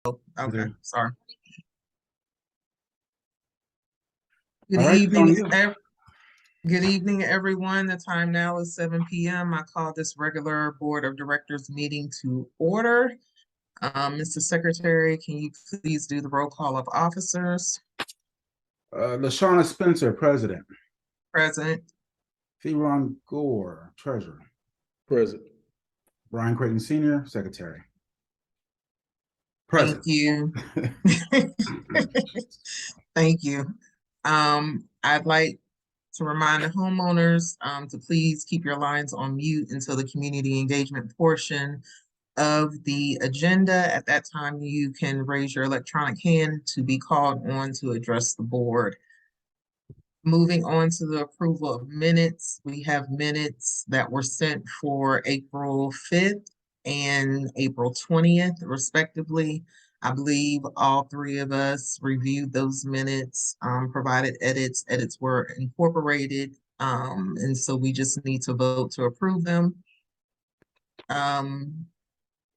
Okay, Okay. sorry. Good All right, it's on evening, you. good evening, everyone. The time now is 7 p.m. I call this regular Board of Directors meeting to order. Mr. Secretary, can you please do the roll call of officers? LaShawna Spencer, President. Present. Theron Gore, Treasurer. Present. Brian Creighton Sr., Secretary. Thank Present. you. Thank you. I'd like to remind the homeowners to please keep your lines on mute until the community engagement portion of the agenda. At that time, you can raise your electronic hand to be called on to address the board. Moving on to the approval of minutes, we have minutes that were sent for April 5th and April 20th, respectively. I believe all three of us reviewed those minutes, provided edits. Edits were incorporated, and so we just need to vote to approve them.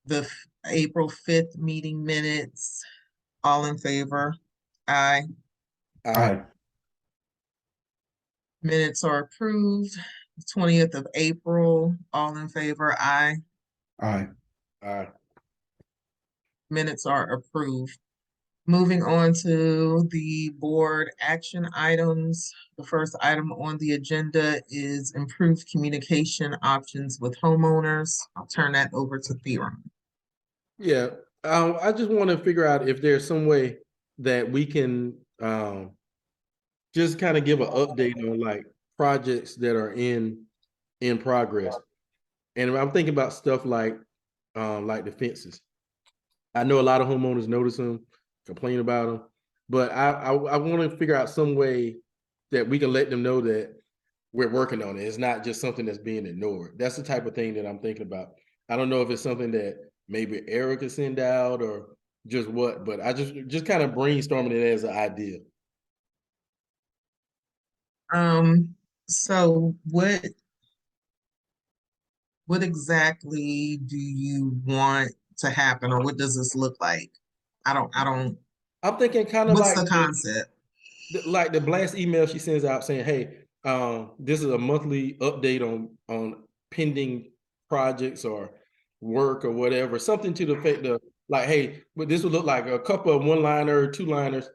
The April 5th meeting minutes, all in favor? Aye. Aye. Minutes are approved. 20th of April, all in favor? Aye. Aye. Aye. Minutes are approved. Moving on to the board action items. The first item on the agenda is improved communication options with homeowners. I'll turn that over to Theron. Yeah, I just want to figure out if there's some way that we can just kind of give an update on like projects that are in progress. And I'm thinking about stuff like the fences. I know a lot of homeowners notice them, complain about them, but I want to figure out some way that we can let them know that we're working on it. It's not just something that's being ignored. That's the type of thing that I'm thinking about. I don't know if it's something that maybe Eric could send out or just what, but I just kind of brainstorming it as an idea. So what exactly do you want to happen, or what does this look like? I don't, I'm thinking kind of what's the concept? like the blast email she sends out saying, "Hey, this is a monthly update on pending projects or work or whatever." Something to the effect of like, "Hey, but this would look like a couple of one-liner, two-liners,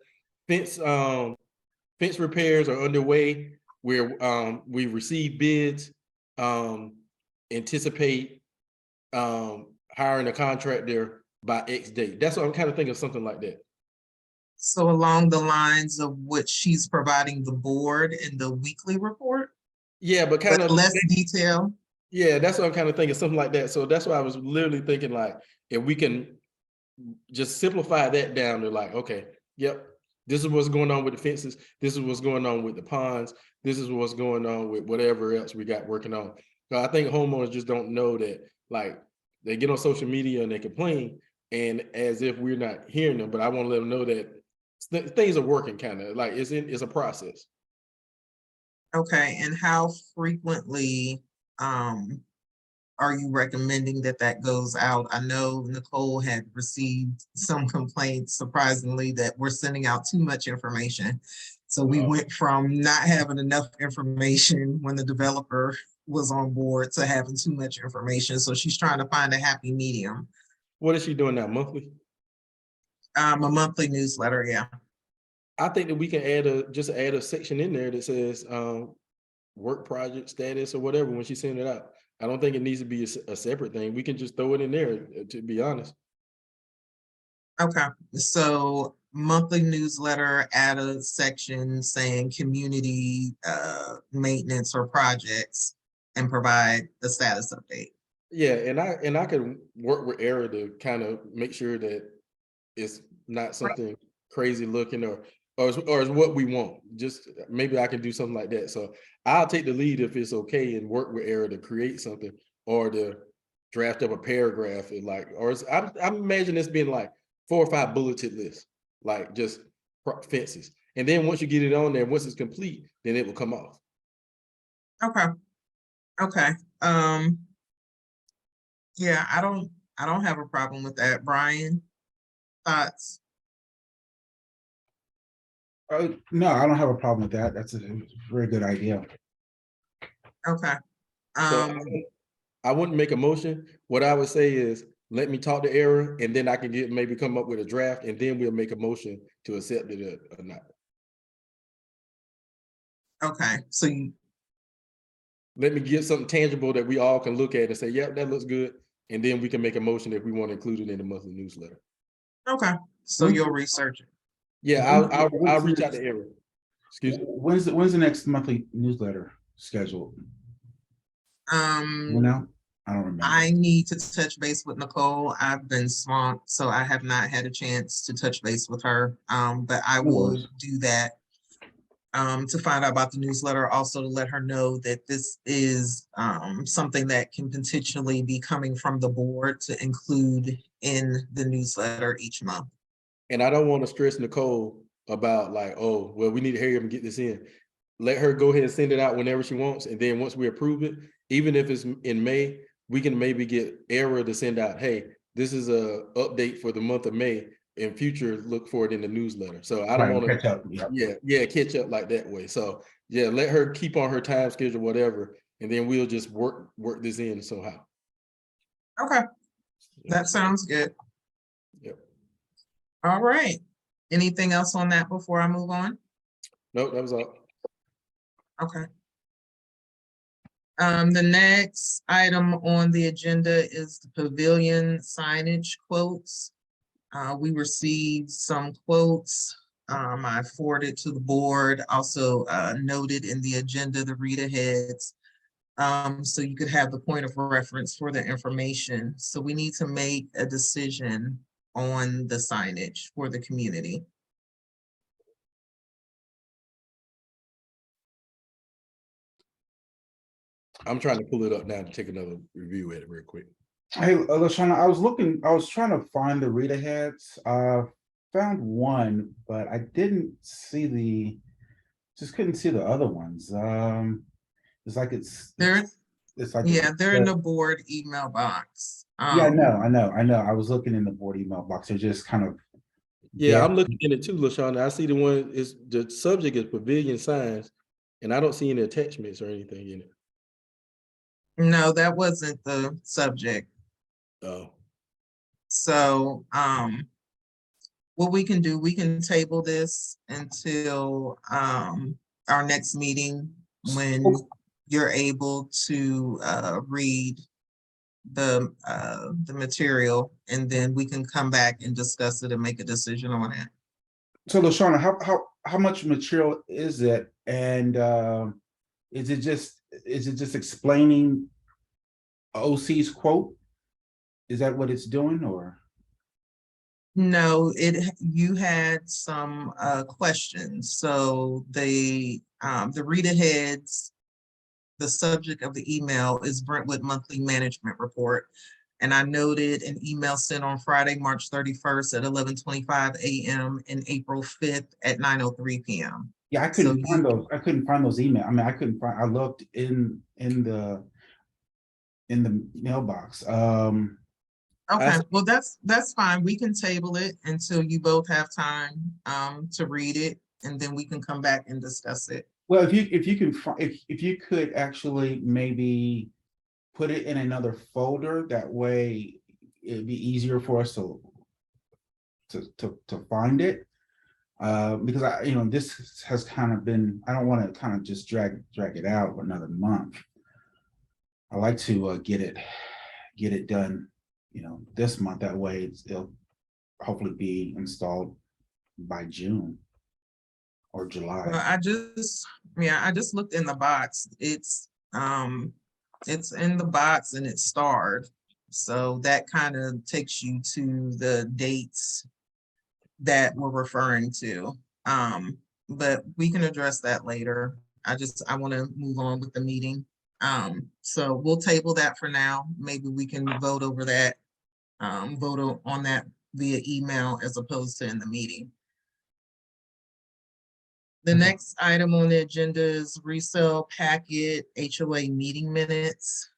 fence fence repairs are underway. We received bids, anticipate hiring a contractor by X date." That's what I'm kind of thinking of, something like that. So along the lines of what she's providing the board in the weekly report, Yeah, but but kind of less detail. yeah, that's what I'm kind of thinking, something like that. So that's why I was literally thinking like, if we can just simplify that down to like, okay, yep, this is what's going on with the fences. This is what's going on with the ponds. This is what's going on with whatever else we got working on. So I think homeowners just don't know that, like, they get on social media and they complain and as if we're not hearing them, but I want to let them know that things are working, kind of like it's a process. Okay, and how frequently are you recommending that goes out? I know Nicole had received some complaints, surprisingly, that we're sending out too much information. So we went from not having enough information when the developer was on board to having too much information. So she's trying to find a happy medium. What is she doing now, monthly? A monthly newsletter, yeah. I think that we can just add a section in there that says work project status or whatever when she send it out. I don't think it needs to be a separate thing. We can just throw it in there, to be honest. Okay, so monthly newsletter, add a section saying community maintenance or projects and provide the status update. Yeah, and I can work with Era to kind of make sure that it's not something crazy looking or is what we want. Just maybe I can do something like that. So I'll take the lead if it's okay and work with Era to create something or to draft up a paragraph and like, or I'm imagining this being like 4 or 5 bulleted lists, like just fences. And then once you get it on there, once it's complete, then it will come off. Okay. Okay. Yeah, I don't have a problem with that, Brian. Thoughts? No, I don't have a problem with that. That's a very good idea. Okay. So I wouldn't make a motion. What I would say is, let me talk to Era, and then I can maybe come up with a draft, and then we'll make a motion to accept it or not. Okay, so you, Let me get something tangible that we all can look at and say, yeah, that looks good. And then we can make a motion if we want to include it in the monthly newsletter. okay, so When- you'll research it. Yeah, I'll reach out to Era. Excuse me. When's the next monthly newsletter scheduled? You know, I don't remember. I need to touch base with Nicole. I've been swamped, so I have not had a chance to touch base with her. But I No will worries. do that. To find out about the newsletter, also to let her know that this is something that can potentially be coming from the board to include in the newsletter each month. And I don't want to stress Nicole about like, oh, well, we need to hurry up and get this in. Let her go ahead and send it out whenever she wants. And then once we approve it, even if it's in May, we can maybe get Era to send out, hey, this is a update for the month of May. In future, look for it in the newsletter. So I don't Right, want to catch up. yeah, catch up like that way. So yeah, let her keep on her time schedule, whatever, and then we'll just work this in somehow. Okay, Yeah. that sounds good. Yep. All right. Anything else on that before I move on? Nope, that was all. Okay. The next item on the agenda is the pavilion signage quotes. We received some quotes. I forwarded to the board, also noted in the agenda the read aheads. So you could have the point of reference for the information. So we need to make a decision on the signage for the community. I'm trying to pull it up now to take another review at it real quick. Hey, Lashana, I was trying to find the read aheads. Found one, but I didn't see just couldn't see the other ones. It's like They're, it's like yeah, they're in the board email box. Yeah, I know. I was looking in the board email box. They're just kind of Yeah, I'm looking in it too, LaShawna. I see the one is the subject is pavilion signs, and I don't see any attachments or anything in it. No, that wasn't the subject. Oh, So, what we can do, we can table this until, our next meeting when you're able to, read the material, and then we can come back and discuss it and make a decision on it. So Lashana, how much material is it? And is it just explaining OC's quote? Is that what it's doing, or? No, you had some questions. So the read aheads, the subject of the email is Brentwood Monthly Management Report. And I noted an email sent on Friday, March 31st at 11:25 a.m. and April 5th at 9:03 p.m. Yeah, I couldn't find those. I couldn't find those emails. I mean, I looked in the mailbox. Okay, well, that's fine. We can table it until you both have time to read it, and then we can come back and discuss it. Well, if you could actually maybe put it in another folder, that way it'd be easier for us to find it. Because this has kind of been, I don't want to kind of just drag it out for another month. I like to get it done, this month. That way it'll hopefully be installed by June or July. Well, I just looked in the box. It's in the box and it's starred. So that kind of takes you to the dates that we're referring to. But we can address that later. I want to move on with the meeting. So we'll table that for now. Maybe we can vote over that, vote on that via email as opposed to in the meeting. The next item on the agenda is resale packet HOA meeting minutes.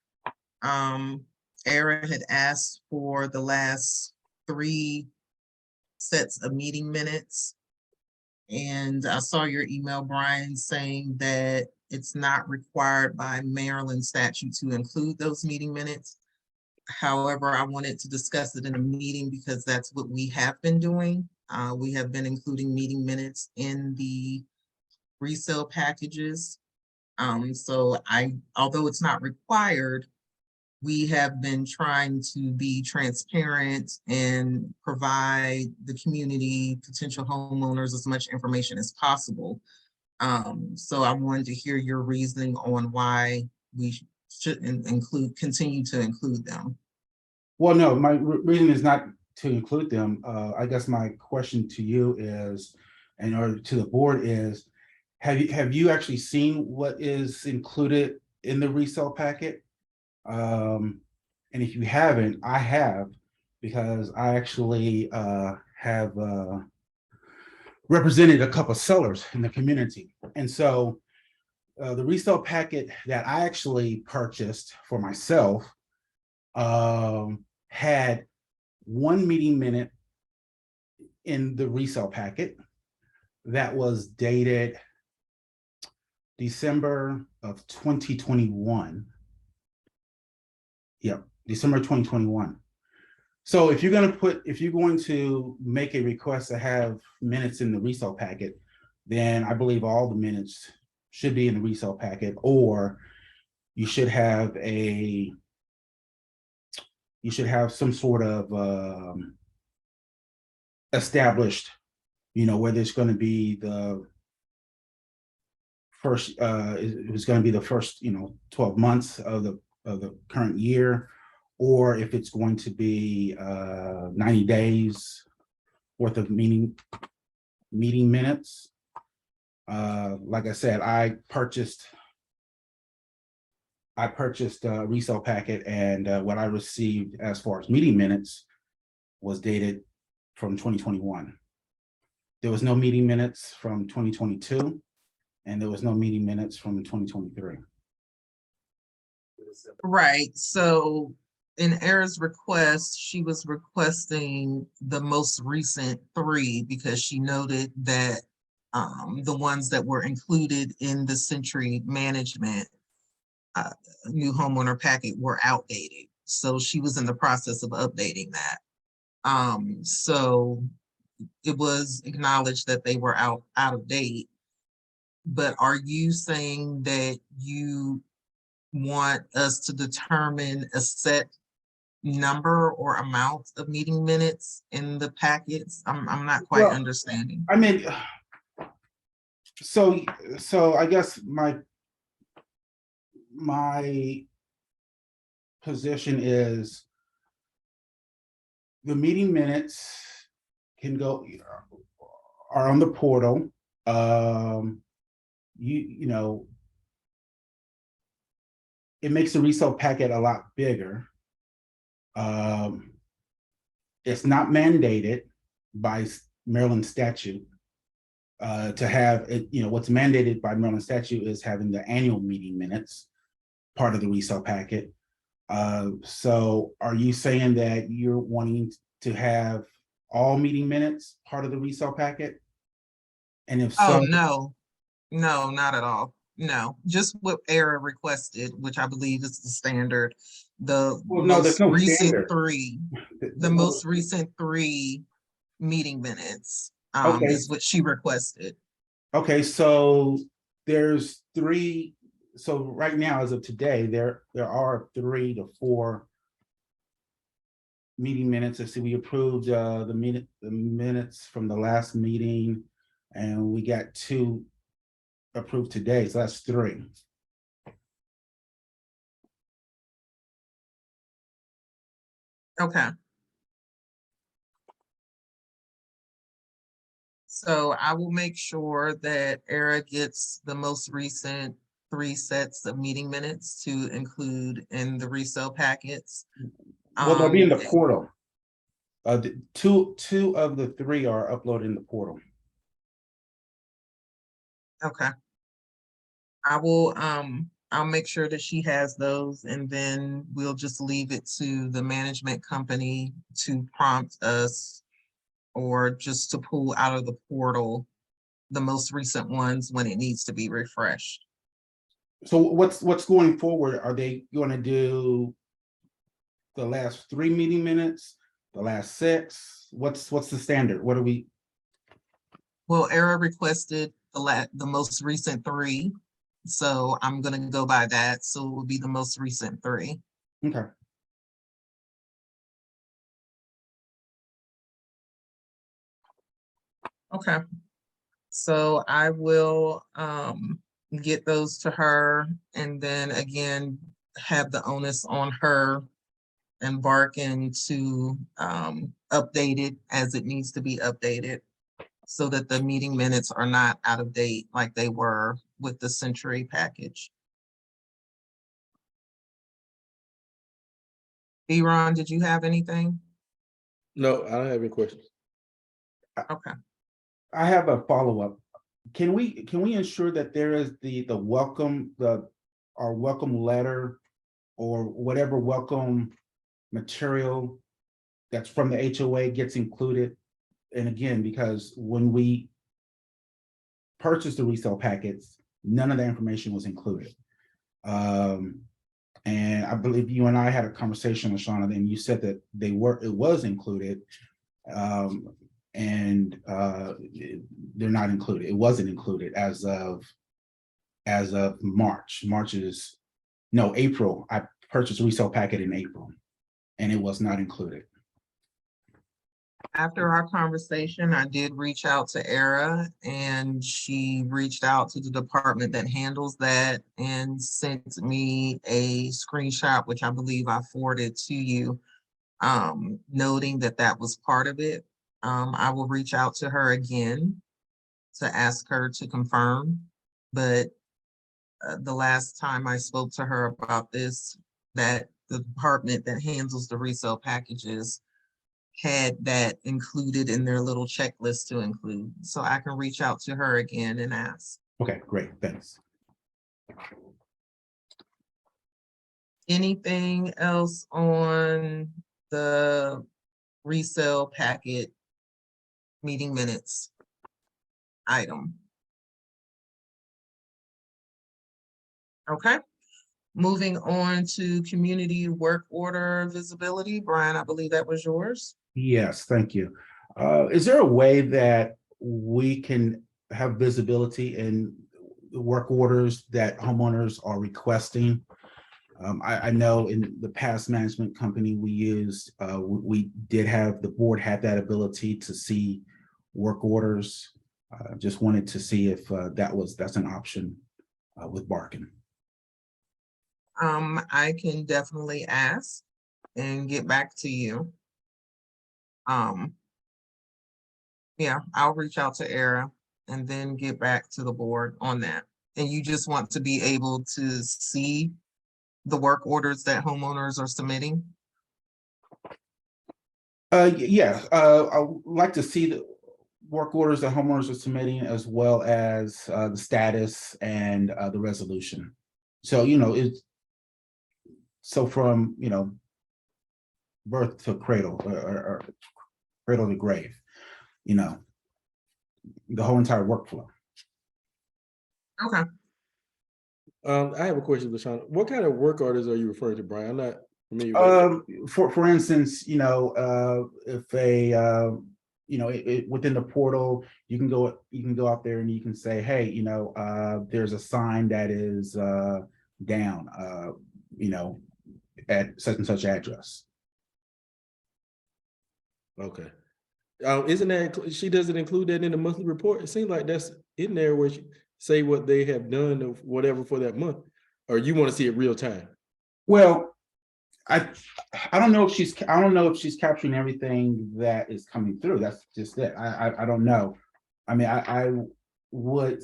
Era had asked for the last 3 sets of meeting minutes. And I saw your email, Brian, saying that it's not required by Maryland statute to include those meeting minutes. However, I wanted to discuss it in a meeting because that's what we have been doing. We have been including meeting minutes in the resale packages. So although it's not required, we have been trying to be transparent and provide the community, potential homeowners, as much information as possible. So I wanted to hear your reasoning on why we shouldn't continue to include them. Well, no, my reason is not to include them. I guess my question to you is, or to the board is, have you actually seen what is included in the resale packet? And if you haven't, I have, because I actually have represented a couple of sellers in the community. And so the resale packet that I actually purchased for myself had one meeting minute in the resale packet that was dated December of 2021. Yep, December 2021. So if you're going to make a request to have minutes in the resale packet, then I believe all the minutes should be in the resale packet, or you should have some sort of established, whether it's going to be the first, it was going to be the first, 12 months of the current year, or if it's going to be 90 days worth of meeting minutes. Like I said, I purchased a resale packet, and what I received as far as meeting minutes was dated from 2021. There was no meeting minutes from 2022, and there was no meeting minutes from 2023. Right. So in Era's request, she was requesting the most recent 3 because she noted that the ones that were included in the Century Management new homeowner packet were outdated. So she was in the process of updating that. So it was acknowledged that they were out of date. But are you saying that you want us to determine a set number or amount of meeting minutes in the packets? I'm not quite understanding. I mean, so I guess my position is the meeting minutes are on the portal. It makes the resale packet a lot bigger. It's not mandated by Maryland statute to have it. What's mandated by Maryland statute is having the annual meeting minutes part of the resale packet. So are you saying that you're wanting to have all meeting minutes part of the resale packet? And if so— no, not at all. No, just what Era requested, which I believe is the standard. The most recent 3 meeting minutes is what she requested. Okay, so there's 3. So right now, as of today, there are 3 to 4 meeting minutes. Let's see, we approved the minutes from the last meeting, and we got 2 approved today, so that's 3. Okay. So I will make sure that Era gets the most recent 3 sets of meeting minutes to include in the resale packets. Well, they'll be in the portal. Two of the 3 are uploaded in the portal. Okay. I will I'll make sure that she has those, and then we'll just leave it to the management company to prompt us or just to pull out of the portal the most recent ones when it needs to be refreshed. So what's going forward? Are they going to do the last 3 meeting minutes, the last 6? What's the standard? What are we? Well, Era requested the most recent 3, so I'm gonna go by that. So it will be the most recent 3. Okay. Okay. So I will get those to her, and then again have the onus on her embarking to update it as it needs to be updated, so that the meeting minutes are not out of date like they were with the Century package. Ron, did you have anything? No, I don't have any questions. Okay. I have a follow-up. Can we ensure that there is the welcome, our welcome letter or whatever welcome material that's from the HOA gets included? And again, because when we purchased the resale packets, none of the information was included. And I believe you and I had a conversation with Shauna, and you said that it was included. And they're not included. It wasn't included as of March. April. I purchased a resale packet in April, and it was not included. After our conversation, I did reach out to Era, and she reached out to the department that handles that and sent me a screenshot, which I believe I forwarded to you, noting that that was part of it. I will reach out to her again to ask her to confirm, but the last time I spoke to her about this, that the department that handles the resale packages had that included in their little checklist to include. So I can reach out to her again and ask. Okay, great, thanks. Anything else on the resale packet meeting minutes item? Okay, moving on to community work order visibility. Brian, I believe that was yours. Yes, thank you. Is there a way that we can have visibility in the work orders that homeowners are requesting? I know in the past management company we used, we did have, the board had that ability to see work orders. Just wanted to see if that's an option with Barkin. I can definitely ask and get back to you. Yeah, I'll reach out to Era and then get back to the board on that. And you just want to be able to see the work orders that homeowners are submitting? Yeah, I would like to see the work orders that homeowners are submitting, as well as the status and the resolution. So, so from, birth to cradle or cradle to grave, the whole entire workflow. Okay. I have a question, LaShawn. What kind of work orders are you referring to, Brian? I'm not familiar with For instance, if within the portal, you can go out there and you can say, hey, there's a sign that is down, at such and such address. Okay. Isn't that, she doesn't include that in the monthly report? It seems like that's in there where she say what they have done or whatever for that month, or you want to see it real time? Well, I don't know if she's capturing everything that is coming through. That's just it. I don't know. I mean, I would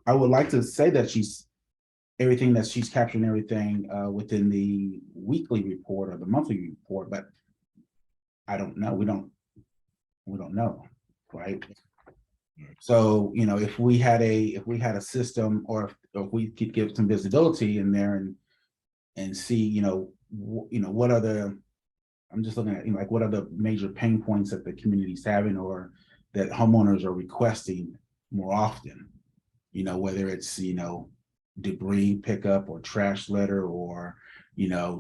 like to say that she's capturing everything within the weekly report or the monthly report, but I don't know. We don't know, right? So, if we had a system, or if we could give some visibility in there and see, what are the I'm just looking at, like, what are the major pain points that the community's having or that homeowners are requesting more often? Whether it's, debris pickup or trash litter or,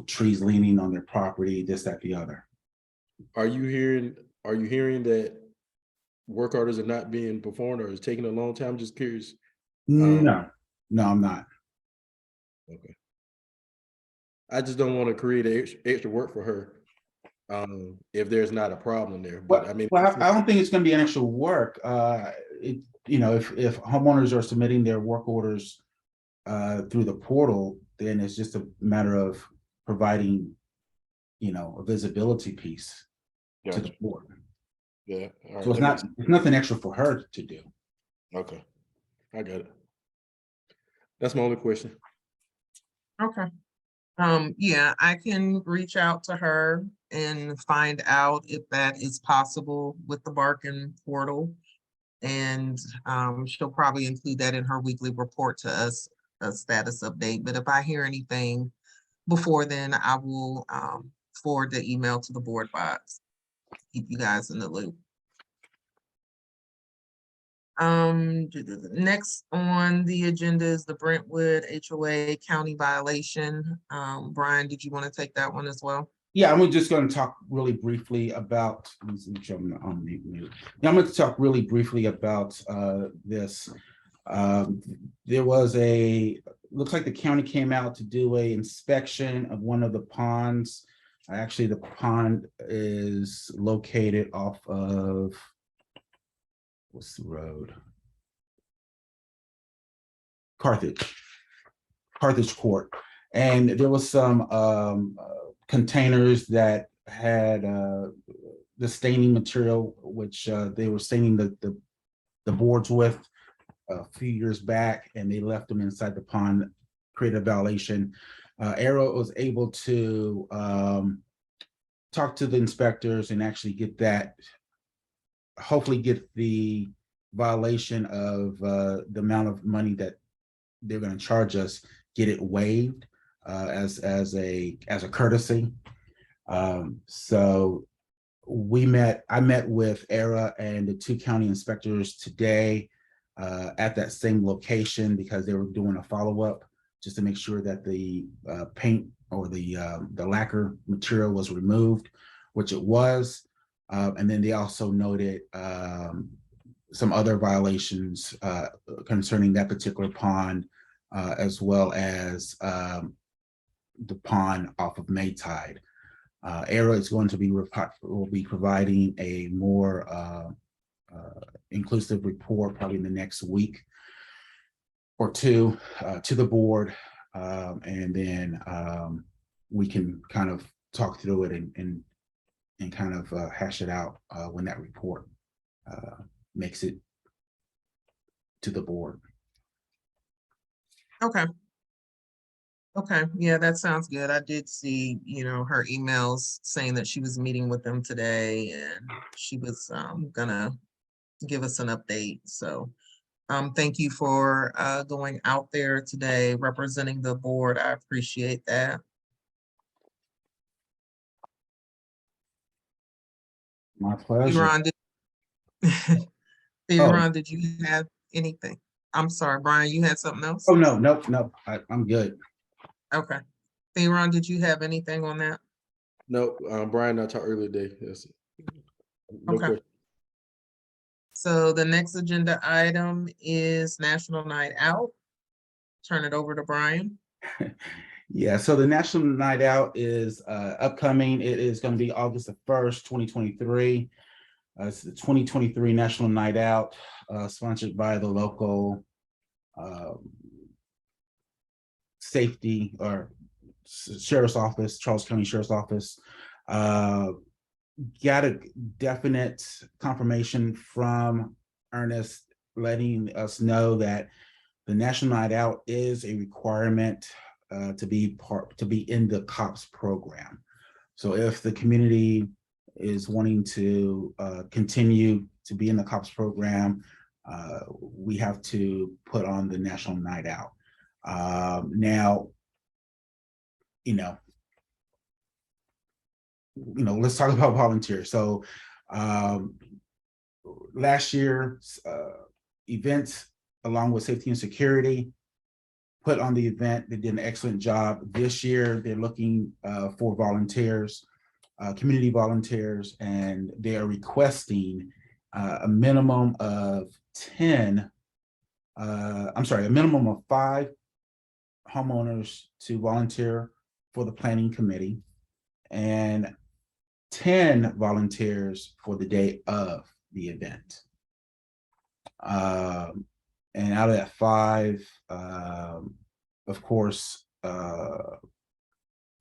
trees leaning on their property, this, that, the other. Are you hearing that work orders are not being performed or is taking a long time? I'm just curious. No, I'm not. Okay. I just don't want to create extra work for her if there's not a problem there. But I mean, I don't think it's going to be an extra work. If homeowners are submitting their work orders through the portal, then it's just a matter of providing, a visibility piece to the board. Yeah. All right, So it's nothing extra for her to do. Okay. I got it. That's my only question. Okay. Yeah, I can reach out to her and find out if that is possible with the Barkin portal. And she'll probably include that in her weekly report to us, a status update. But if I hear anything before then, I will forward the email to the board box. Keep you guys in the loop. Next on the agenda is the Brentwood HOA county violation. Brian, did you want to take that one as well? Yeah, I'm just going to talk really briefly about. Yeah, I'm going to talk really briefly about this. There was looks like the county came out to do a inspection of one of the ponds. Actually, the pond is located off of, what's the road? Carthage Court. And there was some containers that had the staining material, which they were staining the boards with a few years back, and they left them inside the pond, created a violation. Arrow was able to talk to the inspectors and actually get that, hopefully get the violation of the amount of money that they're going to charge us, get it waived as a courtesy. So I met with ERA and the two county inspectors today at that same location because they were doing a follow-up just to make sure that the paint or the lacquer material was removed, which it was. And then they also noted some other violations concerning that particular pond, as well as the pond off of Maytide. ERA is going to will be providing a more inclusive report probably in the next week or two to the board, and then we can kind of talk through it and kind of hash it out when that report makes it to the board. Okay. Okay, yeah, that sounds good. I did see, her emails saying that she was meeting with them today and she was gonna give us an update. So thank you for going out there today representing the board. I appreciate that. My pleasure. Ron, did you have anything? I'm sorry, Brian, you had something else? Oh, no, nope. I'm good. Okay. Ron, did you have anything on that? No, Brian, I talked earlier today. Yes. No Okay. question. So the next agenda item is National Night Out. Turn it over to Brian. Yeah, so the National Night Out is upcoming. It is going to be August the 1st, 2023. It's the 2023 National Night Out, sponsored by the local safety or sheriff's office, Charles County Sheriff's Office. Got a definite confirmation from Ernest letting us know that the National Night Out is a requirement to be in the COPS program. So if the community is wanting to continue to be in the COPS program, we have to put on the National Night Out. Now, let's talk about volunteers. So last year, events along with safety and security put on the event. They did an excellent job. This year, they're looking for volunteers, community volunteers, and they are requesting a minimum of 10, a minimum of 5 homeowners to volunteer for the planning committee and 10 volunteers for the day of the event. And out of that 5, of course,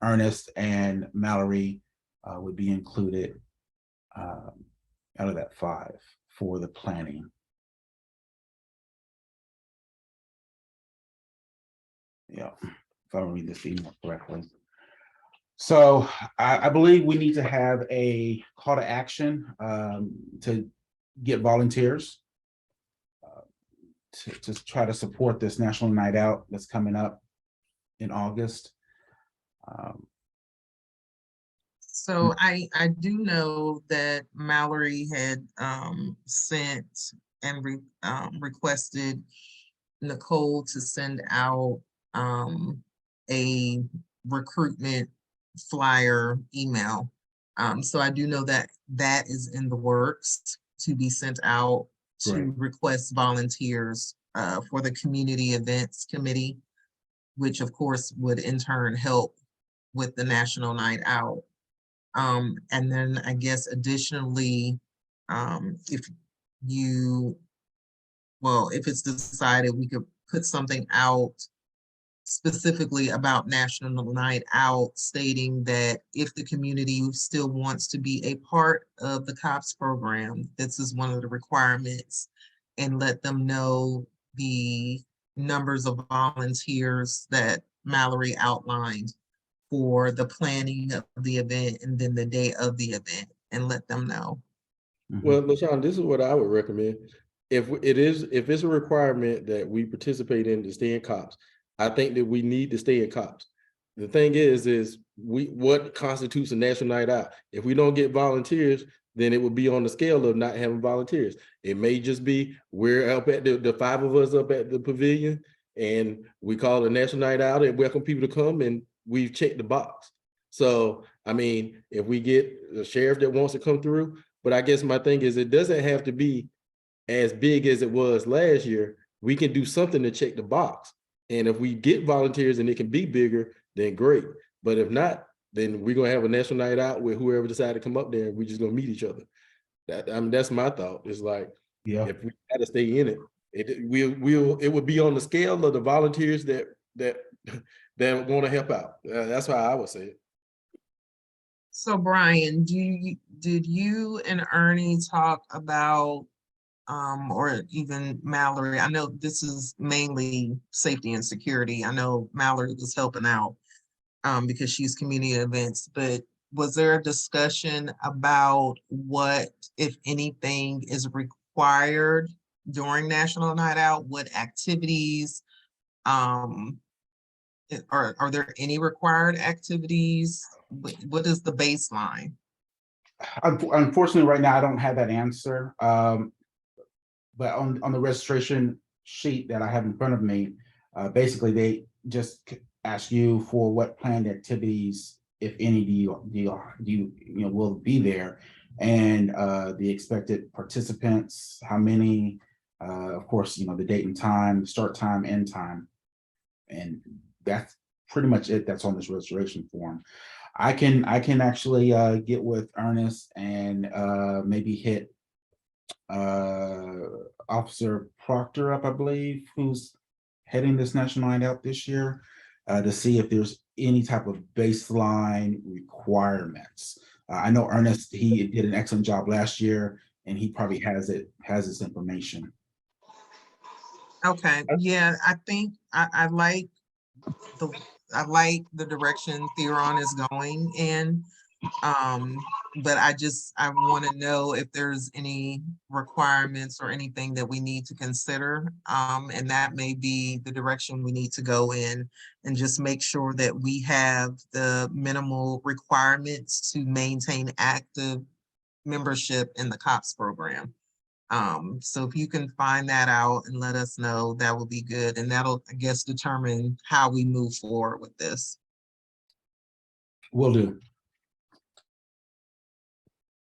Ernest and Mallory would be included out of that 5 for the planning. Yeah, if I read this email correctly. So I believe we need to have a call to action to get volunteers to try to support this National Night Out that's coming up in August. So I do know that Mallory had sent and requested Nicole to send out a recruitment flyer email. So I do know that that is in the works to be sent out to request volunteers for the community events committee, which of course would in turn help with the National Night Out. And then I guess additionally, if it's decided, we could put something out specifically about National Night Out, stating that if the community still wants to be a part of the COPS program, this is one of the requirements, and let them know the numbers of volunteers that Mallory outlined for the planning of the event and then the day of the event, and let them know. Well, LaShawn, this is what I would recommend. If it's a requirement that we participate in to stay in COPS, I think that we need to stay in COPS. The thing is what constitutes a National Night Out? If we don't get volunteers, then it would be on the scale of not having volunteers. It may just be we're up at the 5 of us up at the pavilion, and we call it a National Night Out and welcome people to come, and we've checked the box. So, I mean, if we get the sheriff that wants to come through, but I guess my thing is it doesn't have to be as big as it was last year. We can do something to check the box. And if we get volunteers and it can be bigger, then great. But if not, then we're gonna have a National Night Out with whoever decided to come up there, and we're just gonna meet each other. That's my thought. It's like, Yeah, if we had to stay in it, it would be on the scale of the volunteers that want to help out. That's how I would say it. So Brian, did you and Ernie talk about, or even Mallory? I know this is mainly safety and security. I know Mallory was helping out because she's community events, but was there a discussion about what, if anything, is required during National Night Out? What activities, are there any required activities? What is the baseline? unfortunately, right now I don't have that answer. But on the registration sheet that I have in front of me, basically they just ask you for what planned activities, if any, do you will be there, and the expected participants, how many, of course, the date and time, start time, end time, and that's pretty much it. That's on this registration form. I can actually get with Ernest and maybe hit Officer Proctor up, I believe, who's heading this National Night Out this year, to see if there's any type of baseline requirements. I know Ernest, he did an excellent job last year, and he probably has this information. Okay, yeah, I think I like the direction Theron is going in. but I want to know if there's any requirements or anything that we need to consider. And that may be the direction we need to go in, and just make sure that we have the minimal requirements to maintain active membership in the COPS program. So if you can find that out and let us know, that will be good. And that'll, I guess, determine how we move forward with this. Will do.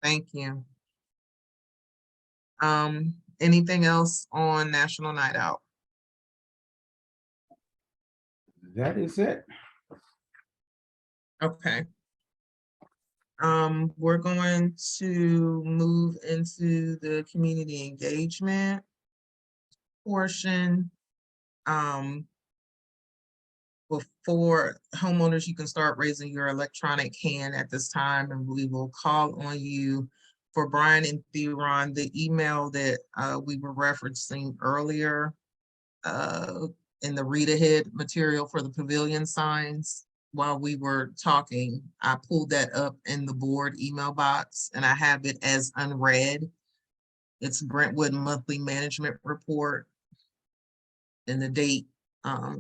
Thank you. Anything else on National Night Out? That is it. Okay. We're going to move into the community engagement portion. Before homeowners, you can start raising your electronic hand at this time, and we will call on you. For Brian and Theron, the email that we were referencing earlier in the read ahead material for the pavilion signs, while we were talking, I pulled that up in the board email box and I have it as unread. It's Brentwood Monthly Management Report. And the date,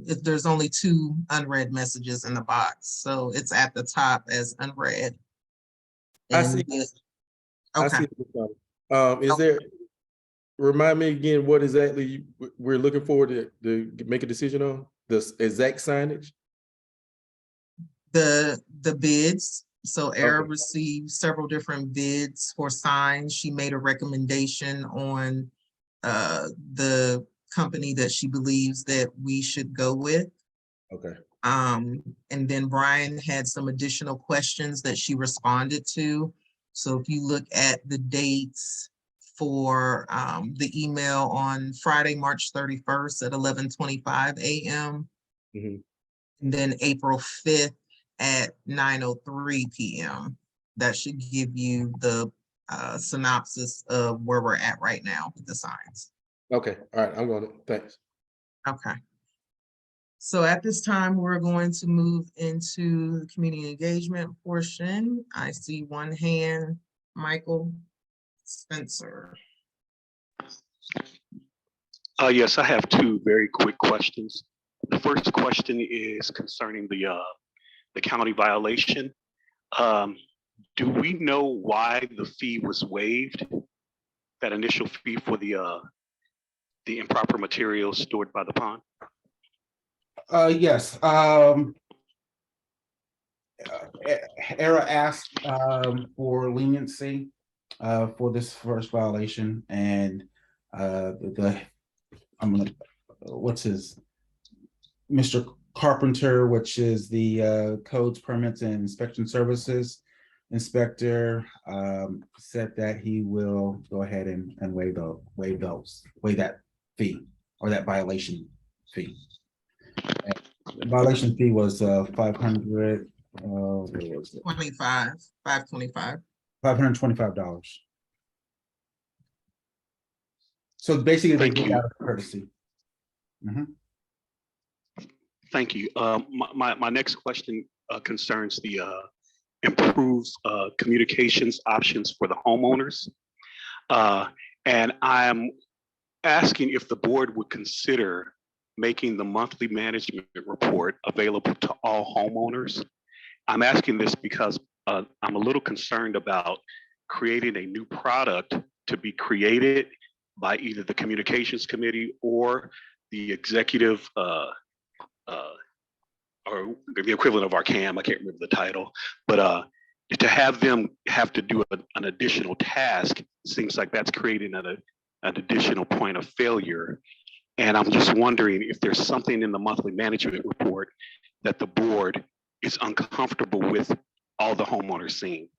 if there's only 2 unread messages in the box, so it's at the top as unread. I And see. I okay. see. Is there, remind me again what exactly we're looking for to make a decision on? The exact signage? The bids. So Era Okay. received several different bids for signs. She made a recommendation on the company that she believes that we should go with. Okay. And then Brian had some additional questions that she responded to. So if you look at the dates for the email on Friday, March 31st at 11:25 a.m. Mhm. and then April 5th at 9:03 p.m. That should give you the synopsis of where we're at right now with the signs. Okay. All right. I'm going to, thanks. Okay. So at this time, we're going to move into the community engagement portion. I see one hand, Michael Spencer. Yes, I have 2 very quick questions. The first question is concerning the county violation. Do we know why the fee was waived? That initial fee for the improper materials stored by the pond? Yes. Era asked for leniency for this first violation, and Mr. Carpenter, which is the codes, permits, and inspection services inspector, said that he will go ahead and waive that fee, or that violation fee. The violation fee was 500. What was it? 525. $525. So basically, they Thank did you. out of courtesy. Thank you. My next question concerns the improved communications options for the homeowners. And I'm asking if the board would consider making the monthly management report available to all homeowners. I'm asking this because I'm a little concerned about creating a new product to be created by either the communications committee or the executive or the equivalent of our CAM, I can't remember the title, but to have them have to do an additional task seems like that's creating an additional point of failure. And I'm just wondering if there's something in the monthly management report that the board is uncomfortable with all the homeowners seeing.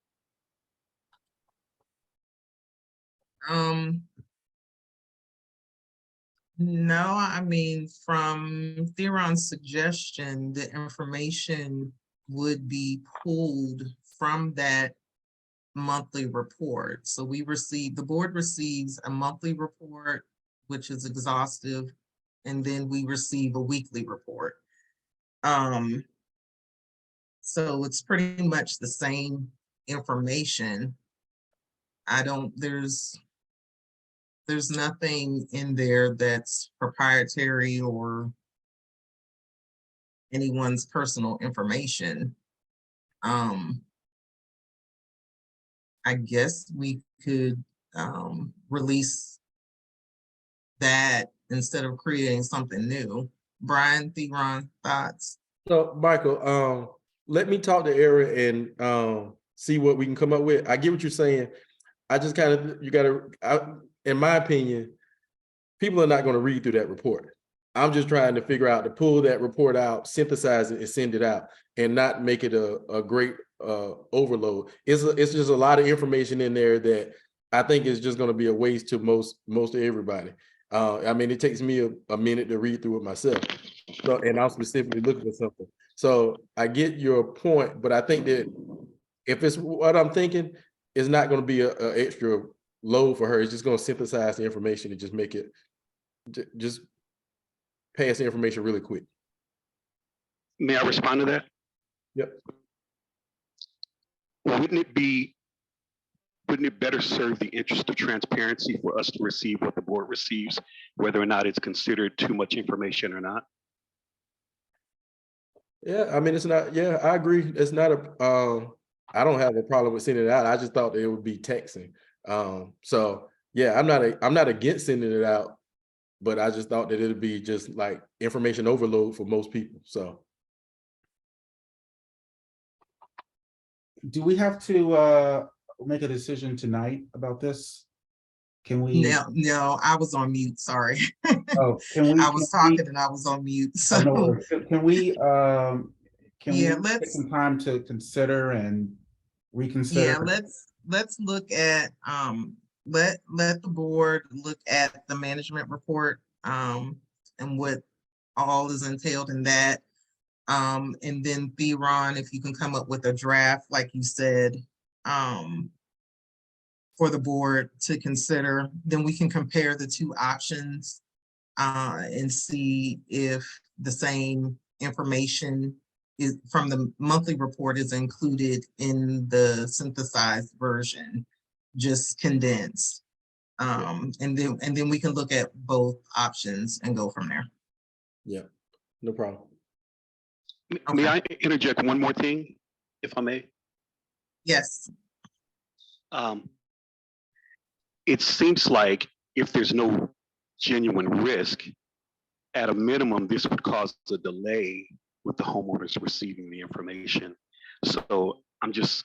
No, I mean, from Theron's suggestion, the information would be pulled from that monthly report. So the board receives a monthly report, which is exhaustive, and then we receive a weekly report. So it's pretty much the same information. There's nothing in there that's proprietary or anyone's personal information. I guess we could release that instead of creating something new. Brian, Theron, thoughts? So, Michael, let me talk to Era and see what we can come up with. I get what you're saying. I just kind of, in my opinion, people are not going to read through that report. I'm just trying to figure out to pull that report out, synthesize it, and send it out, and not make it a great overload. It's just a lot of information in there that I think is just going to be a waste to most of everybody. I mean, it takes me a minute to read through it myself. So, and I'm specifically looking for something. So I get your point, but I think that if it's what I'm thinking, it's not going to be a extra load for her. It's just going to synthesize the information and just make it just pass the information really quick. May I respond to that? Yep. Wouldn't it better serve the interest of transparency for us to receive what the board receives, whether or not it's considered too much information or not? Yeah, I mean, it's not, yeah, I agree. It's not I don't have a problem with sending it out. I just thought that it would be taxing. So yeah, I'm not against sending it out, but I just thought that it'd be just like information overload for most people. So Do we have to make a decision tonight about this? Can we? No, I was on mute, sorry. Oh, can we? I was talking and I was on mute, Oh, no so. worries. Can we Yeah, take some time to consider and reconsider? Yeah, let's look at, let the board look at the management report, and what all is entailed in that. And then Theron, if you can come up with a draft, like you said, for the board to consider, then we can compare the two options, and see if the same information is from the monthly report is included in the synthesized version, just condensed. And then we can look at both options and go from there. yeah, no problem. May I interject one more thing, if I may? Yes. It seems like if there's no genuine risk, at a minimum, this would cause a delay with the homeowners receiving the information. So I'm just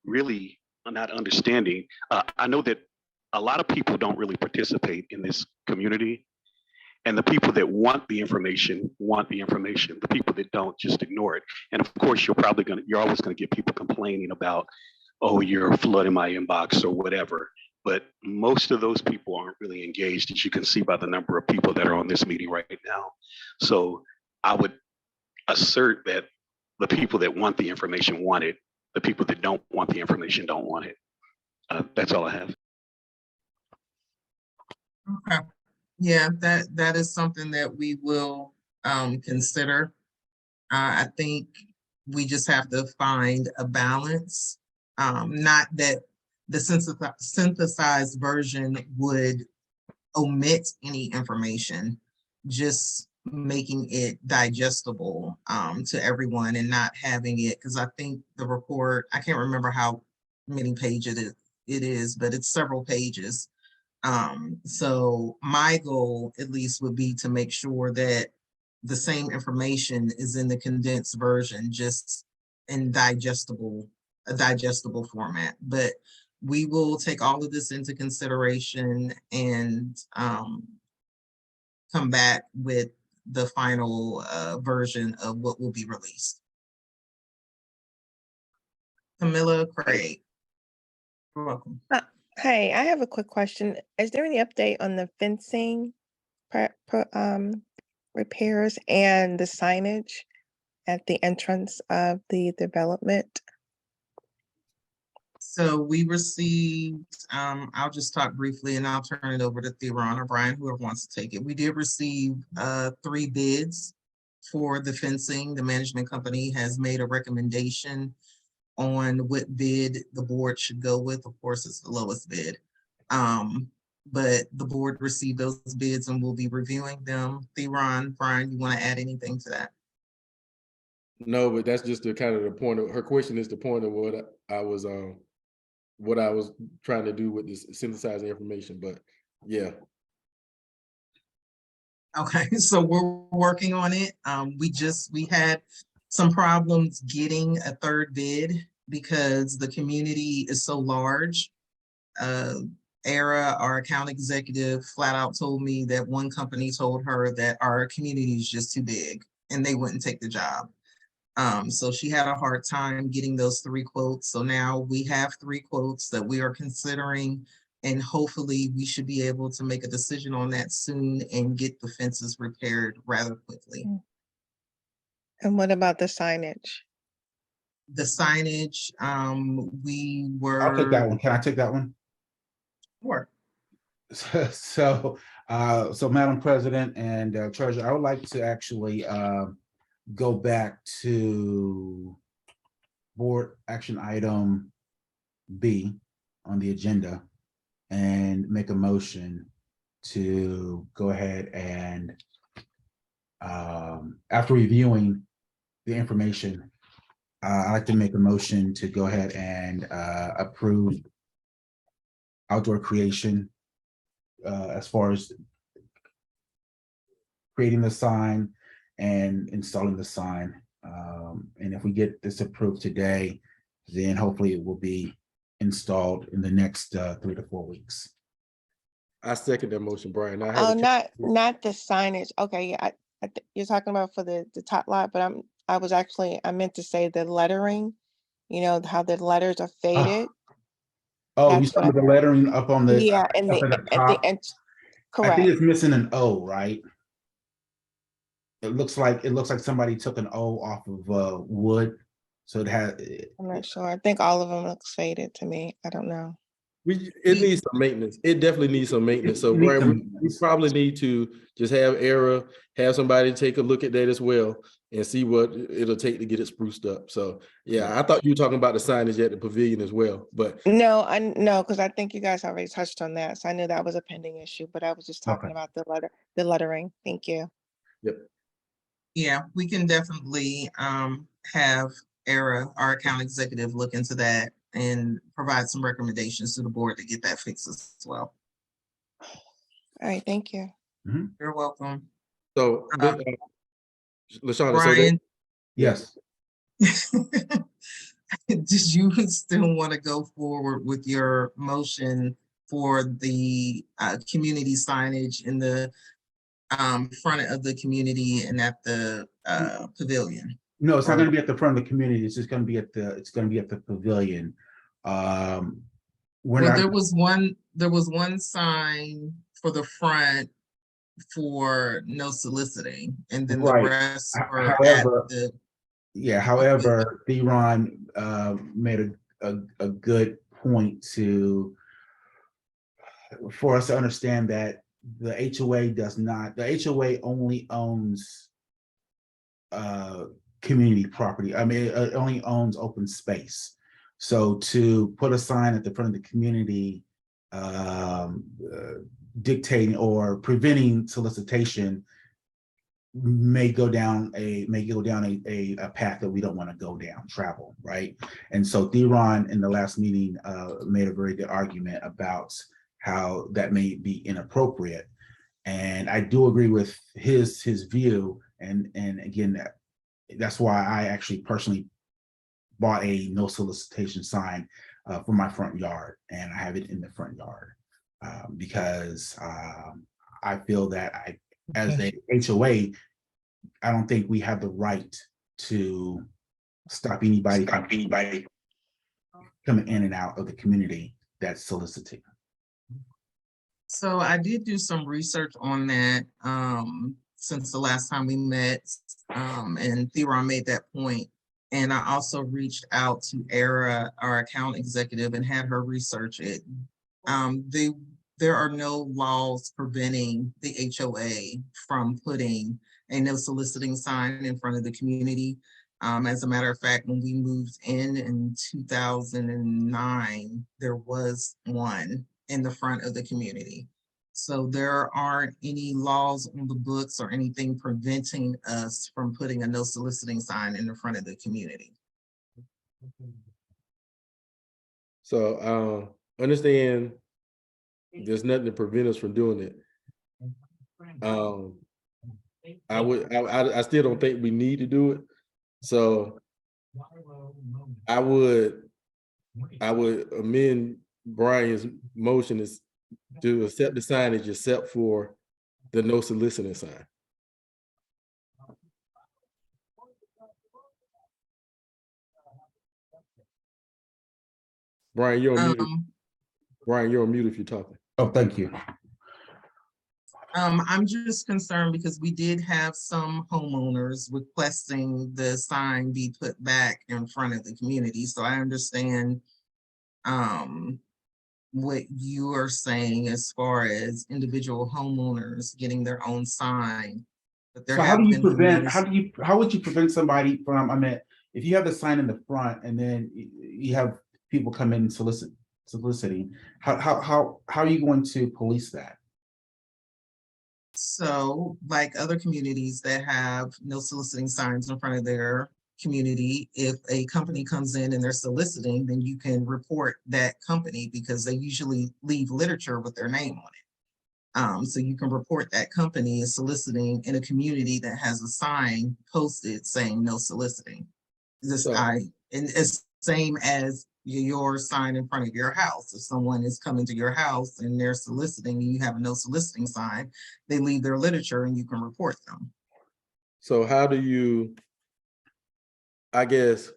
really not understanding. I know that a lot of people don't really participate in this community, and the people that want the information want the information. The people that don't just ignore it. And of course, you're always gonna get people complaining about, oh, you're flooding my inbox or whatever. But most of those people aren't really engaged, as you can see by the number of people that are on this meeting right now. So I would assert that the people that want the information want it. The people that don't want the information don't want it. That's all I have. Okay. Yeah, that is something that we will consider. I think we just have to find a balance. Not that the synthesized version would omit any information, just making it digestible to everyone and not having it, because I think the report, I can't remember how many pages it is, but it's several pages. So my goal at least would be to make sure that the same information is in the condensed version, just in a digestible format. But we will take all of this into consideration and come back with the final version of what will be released. Camilla Craig. You're welcome. Hi, I have a quick question. Is there any update on the fencing repairs and the signage at the entrance of the development? So we received, I'll just talk briefly and I'll turn it over to Theron or Brian, whoever wants to take it. We did receive 3 bids for the fencing. The management company has made a recommendation on what bid the board should go with. Of course, it's the lowest bid. But the board received those bids and will be reviewing them. Theron, Brian, you want to add anything to that? No, but that's just the kind of the point of her question is the point of what I was trying to do with this synthesizing information. But yeah. Okay, so we're working on it. We had some problems getting a third bid because the community is so large. Era, our account executive, flat out told me that one company told her that our community is just too big and they wouldn't take the job. So she had a hard time getting those 3 quotes. So now we have 3 quotes that we are considering, and hopefully we should be able to make a decision on that soon and get the fences repaired rather quickly. And what about the signage? The signage, we were. I'll take that one. Can I take that one? Sure. So, Madam President and Treasurer, I would like to actually go back to board action item B on the agenda and make a motion to go ahead and after reviewing the information, I'd like to make a motion to go ahead and approve outdoor creation as far as creating the sign and installing the sign. And if we get this approved today, then hopefully it will be installed in the next 3 to 4 weeks. I second that motion, Brian. Oh, not the signage. Okay, yeah, you're talking about for the top lot, but I meant to say the lettering. You know how the letters are faded. Oh, you That's saw what the lettering up on the Yeah, up at the top? I correct. think it's missing an O, right? It looks like somebody took an O off of wood, so it had. I'm not sure. I think all of them looks faded to me. I don't know. It needs some maintenance. It definitely needs some maintenance. So It needs Brian, some we maintenance. probably need to just have somebody take a look at that as well and see what it'll take to get it spruced up. So yeah, I thought you were talking about the signage at the pavilion as well, but No, because I think you guys already touched on that. So I knew that was a pending issue, but I was just talking about the lettering. Thank you. yep. Yeah, we can definitely have Era, our account executive, look into that and provide some recommendations to the board to get that fixed as well. All right, thank you. You're welcome. So LaShawna, Brian, Yes. did you still want to go forward with your motion for the community signage in the front of the community and at the pavilion? No, it's not going to be at the front of the community. It's just going to be at the pavilion. Well, there was one sign for the front for no soliciting, and then the Right. rest were However, at the. Yeah, however, Theron made a good point for us to understand that the HOA only owns community property. I mean, it only owns open space. So to put a sign at the front of the community dictating or preventing solicitation may go down a path that we don't want to travel, right? And so Theron in the last meeting made a very good argument about how that may be inappropriate. And I do agree with his view. And again, that's why I actually personally bought a no solicitation sign for my front yard, and I have it in the front yard because I feel that as a HOA, I don't think we have the right to stop anybody coming in and out of the community that's soliciting. So I did do some research on that since the last time we met, and Theron made that point. And I also reached out to Era, our account executive, and had her research it. There are no laws preventing the HOA from putting a no soliciting sign in front of the community. As a matter of fact, when we moved in 2009, there was one in the front of the community. So there aren't any laws on the books or anything preventing us from putting a no soliciting sign in the front of the community. So understand there's nothing to prevent us from doing it. I still don't think we need to do it. So I would amend Brian's motion is to accept the signage except for the no soliciting sign. Brian, you're on mute. Brian, you're on mute if you're talking. Oh, thank you. I'm just concerned because we did have some homeowners requesting the sign be put back in front of the community. So I understand what you are saying as far as individual homeowners getting their own sign. But there So how have do you been prevent, homeowners. how would you prevent somebody from, I mean, if you have the sign in the front and then you have people come in soliciting, how are you going to police that? So like other communities that have no soliciting signs in front of their community, if a company comes in and they're soliciting, then you can report that company because they usually leave literature with their name on it. So you can report that company is soliciting in a community that has a sign posted saying no soliciting. And it's same as your sign in front of your house. If someone is coming to your house and they're soliciting and you have a no soliciting sign, they leave their literature and you can report them. So how do you, I guess,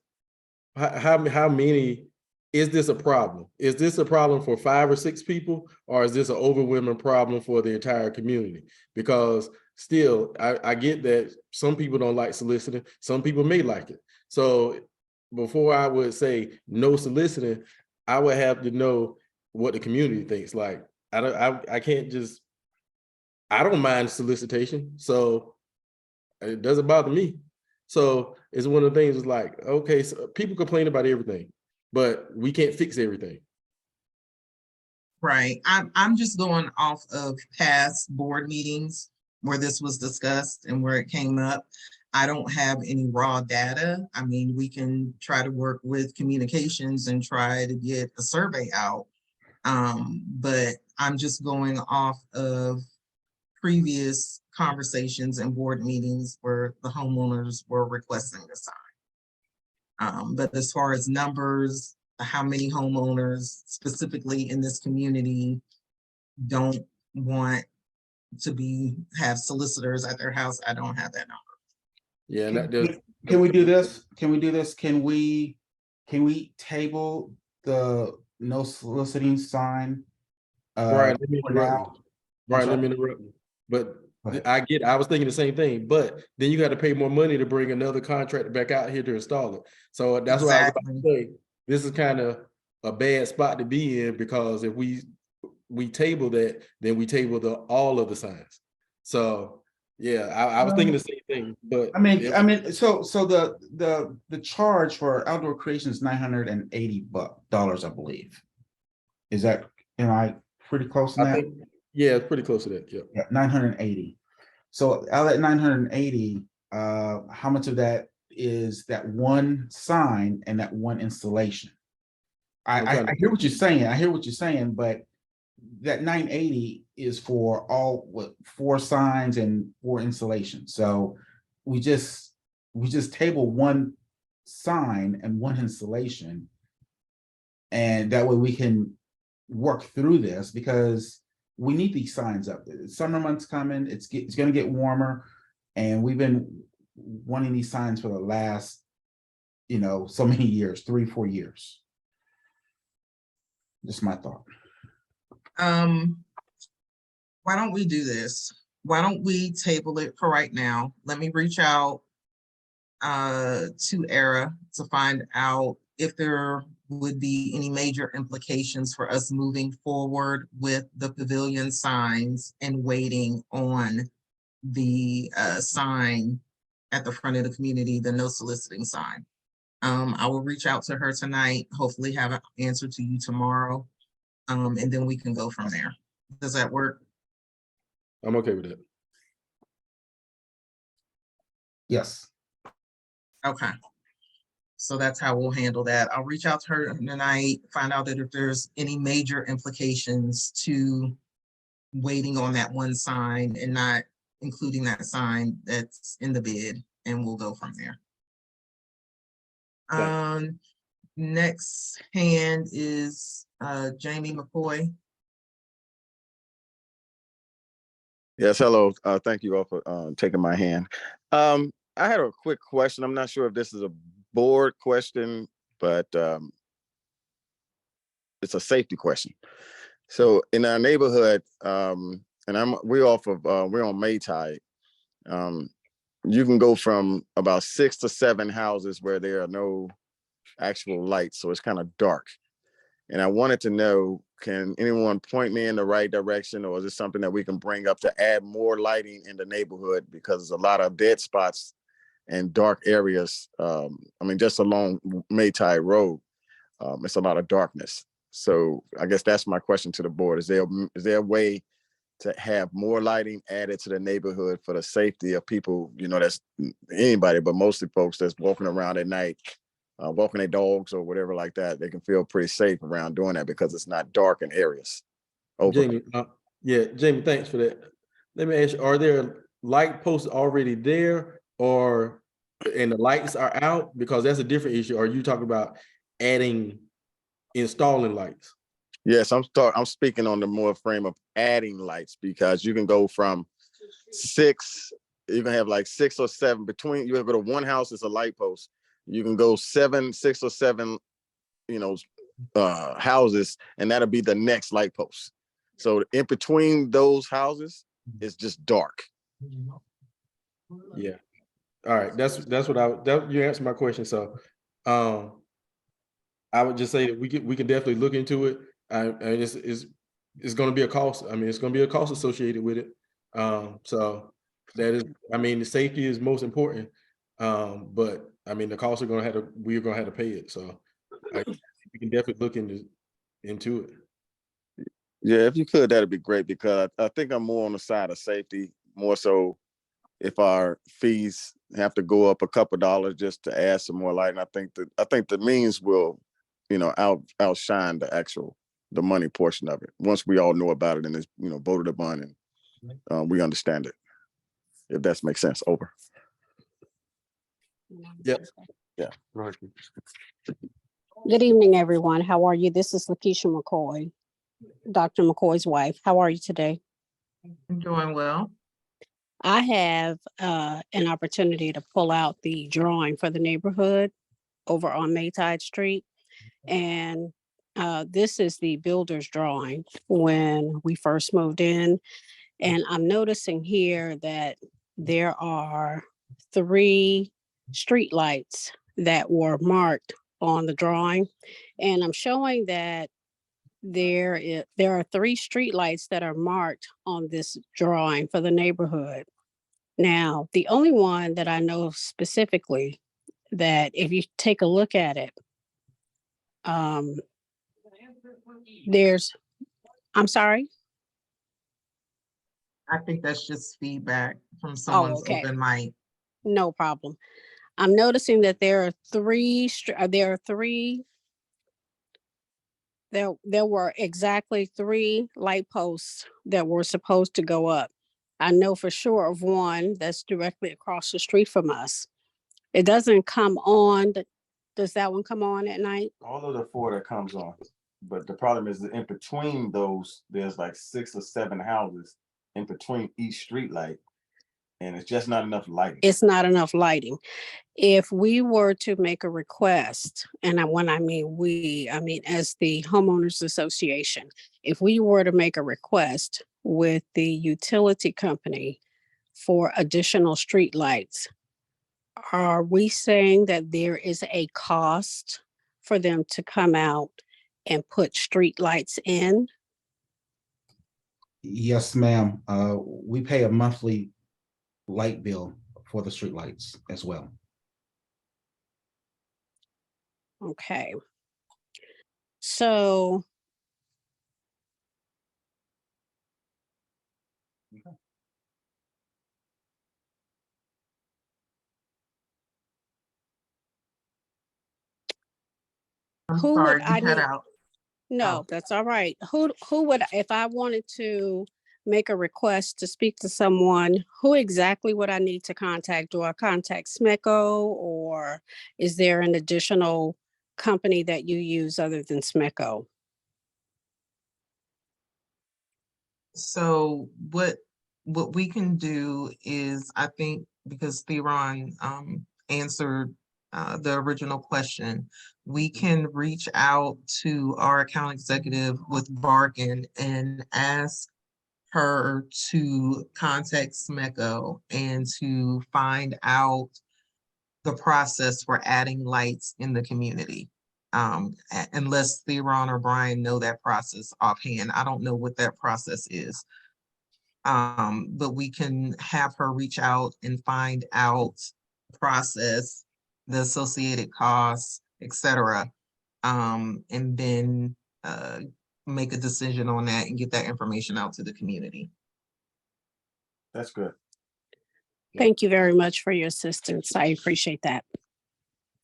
how many, is this a problem? Is this a problem for 5 or 6 people, or is this an overwhelming problem for the entire community? Because still, I get that some people don't like soliciting, some people may like it. So before I would say no soliciting, I would have to know what the community thinks. Like, I can't just, I don't mind solicitation, so it doesn't bother me. So it's one of the things, is like, okay, so people complain about everything, but we can't fix everything. Right. I'm just going off of past board meetings where this was discussed and where it came up. I don't have any raw data. I mean, we can try to work with communications and try to get a survey out. But I'm just going off of previous conversations and board meetings where the homeowners were requesting the sign. But as far as numbers, how many homeowners specifically in this community don't want to have solicitors at their house, I don't have that number. Yeah, and that does. Can we do this? Can we do this? Can we table the no soliciting sign? Brian, let me for interrupt now? you. Brian, let sorry? me interrupt you. But Go ahead. I was thinking the same thing, but then you got to pay more money to bring another contractor back out here to install it. So that's why I was about to say, this is kind of a bad spot to be in, because if we table that, then we table all of the signs. So yeah, I was thinking the same thing, but I mean, so the charge for outdoor creation is $980, I believe. Is that, am I pretty close to I that? think, yeah, it's pretty close to that. Yeah. Yeah, 980. So out of that 980, how much of that is that one sign and that one installation? I hear what you're saying. I hear what you're saying, but that 980 is for all 4 signs and 4 installations. So we just table one sign and one installation, and that way we can work through this, because we need these signs up. Summer months coming, it's going to get warmer, and we've been wanting these signs for the last, so many years, 3-4 years. Just my thought. Why don't we do this? Why don't we table it for right now? Let me reach out to ERA to find out if there would be any major implications for us moving forward with the pavilion signs and waiting on the sign at the front of the community, the no soliciting sign. I will reach out to her tonight, hopefully have an answer to you tomorrow. And then we can go from there. Does that work? I'm okay with that. Yes. Okay. So that's how we'll handle that. I'll reach out to her tonight, find out that if there's any major implications to waiting on that one sign and not including that sign that's in the bid, and we'll go from there. Next hand is Jamie McCoy. Yes, hello. Thank you all for taking my hand. I had a quick question. I'm not sure if this is a board question, but it's a safety question. So in our neighborhood, and we're on Maytide. You can go from about 6 to 7 houses where there are no actual lights, so it's kind of dark. And I wanted to know, can anyone point me in the right direction, or is it something that we can bring up to add more lighting in the neighborhood? Because there's a lot of dead spots and dark areas. I mean, just along Maytide Road, it's a lot of darkness. So I guess that's my question to the board. Is there a way to have more lighting added to the neighborhood for the safety of people, you know, that's anybody, but mostly folks that's walking around at night, walking their dogs or whatever like that? They can feel pretty safe around doing that because it's not dark in areas. Over. Jamie, Jamie, thanks for that. Let me ask you, are there light posts already there, or and the lights are out? Because that's a different issue. Are you talking about installing lights? Yes, I'm speaking on the more frame of adding lights, because you can go from 6, you can have like 6 or 7 between. You have go to one house, it's a light post. You can go 6 or 7, you know, houses, and that'll be the next light post. So in between those houses, it's just dark. Yeah. All right. That's what you answered my question. So, I would just say that we can definitely look into it. And it's going to be a cost. I mean, it's going to be a cost associated with it. So that is, I mean, the safety is most important. But I mean, the costs we're going to have to pay it. So we can definitely look into it. Yeah, if you could, that'd be great, because I think I'm more on the side of safety, more so if our fees have to go up a couple dollars just to add some more light. And I think the means will, you know, outshine the money portion of it once we all know about it and it's, you know, voted upon and we understand it. If that makes sense. Over. Yep. Yeah. Good evening, everyone. How are you? This is Lakeisha McCoy, Dr. McCoy's wife. How are you today? I'm doing well. I have an opportunity to pull out the drawing for the neighborhood over on Maytide Street. And this is the builder's drawing when we first moved in. And I'm noticing here that there are 3 street lights that were marked on the drawing. And I'm showing that there are 3 street lights that are marked on this drawing for the neighborhood. Now, the only one that I know specifically that if you take a look at it, I'm sorry. I think that's just feedback from someone's okay. open mic. No problem. I'm noticing that there were exactly 3 light posts that were supposed to go up. I know for sure of one that's directly across the street from us. It doesn't come on. Does that one come on at night? All of the 4 that comes on, but the problem is that in between those, there's like 6 or 7 houses in between each street light, and it's just not enough lighting. It's not enough lighting. If we were to make a request, and when I mean we, I mean as the homeowners association, if we were to make a request with the utility company for additional street lights, are we saying that there is a cost for them to come out and put street lights in? Yes, ma'am. We pay a monthly light bill for the streetlights as well. Okay. So I'm who would sorry, I you cut need? out. No, that's all right. Who would, if I wanted to make a request to speak to someone, who exactly would I need to contact? Do I contact SMECO, or is there an additional company that you use other than SMECO? So what we can do is, I think, because Theron answered the original question, we can reach out to our account executive with Barkin and ask her to contact SMECO and to find out the process for adding lights in the community. Unless Theron or Brian know that process offhand, I don't know what that process is. But we can have her reach out and find out the process, the associated costs, etc. And then make a decision on that and get that information out to the community. That's good. Thank you very much for your assistance. I appreciate that.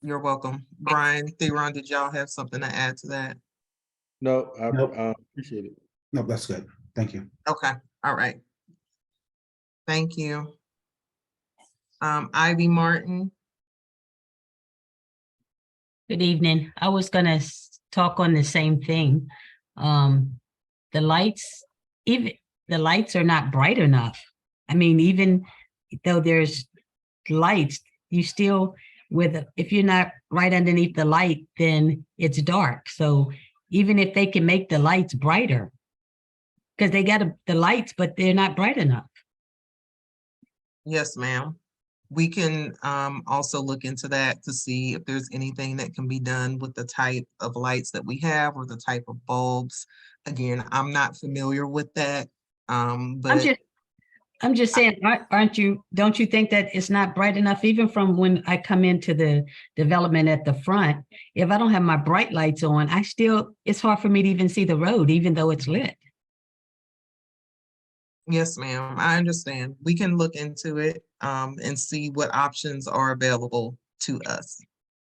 You're welcome. Brian, Theron, did y'all have something to add to that? No, Nope. I appreciate it. No, that's good. Thank you. Okay, all right. Thank you. Ivy Martin. Good evening. I was gonna talk on the same thing. The lights, even the lights are not bright enough. I mean, even though there's lights, you still if you're not right underneath the light, then it's dark. So even if they can make the lights brighter, because they got the lights, but they're not bright enough. Yes, ma'am. We can also look into that to see if there's anything that can be done with the type of lights that we have or the type of bulbs. Again, I'm not familiar with that. But I'm just saying, don't you think that it's not bright enough, even from when I come into the development at the front? If I don't have my bright lights on, it's hard for me to even see the road, even though it's lit. yes, ma'am, I understand. We can look into it and see what options are available to us.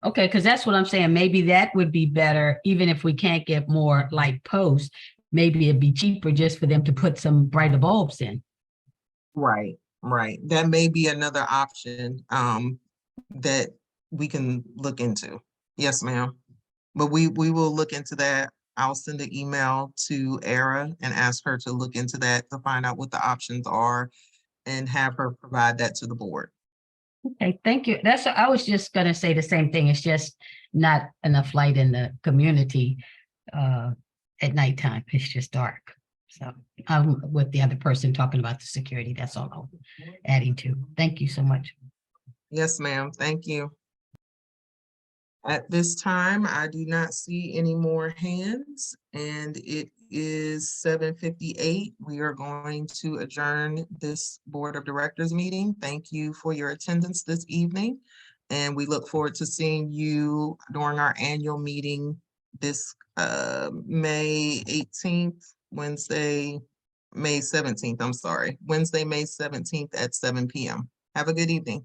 Okay, because that's what I'm saying. Maybe that would be better, even if we can't get more light posts. Maybe it'd be cheaper just for them to put some brighter bulbs in. Right, right. That may be another option that we can look into. Yes, ma'am. But we will look into that. I'll send an email to Era and ask her to look into that to find out what the options are and have her provide that to the board. Okay, thank you. I was just gonna say the same thing. It's just not enough light in the community at nighttime. It's just dark. So I'm with the other person talking about the security. That's all I'm adding to. Thank you so much. Yes, ma'am. Thank you. At this time, I do not see any more hands, and it is 7:58. We are going to adjourn this Board of Directors meeting. Thank you for your attendance this evening, and we look forward to seeing you during our annual meeting this May 18th, Wednesday, May 17th, I'm sorry, Wednesday, May 17th at 7 p.m. Have a good evening.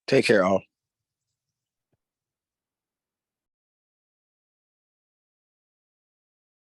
Take care, all.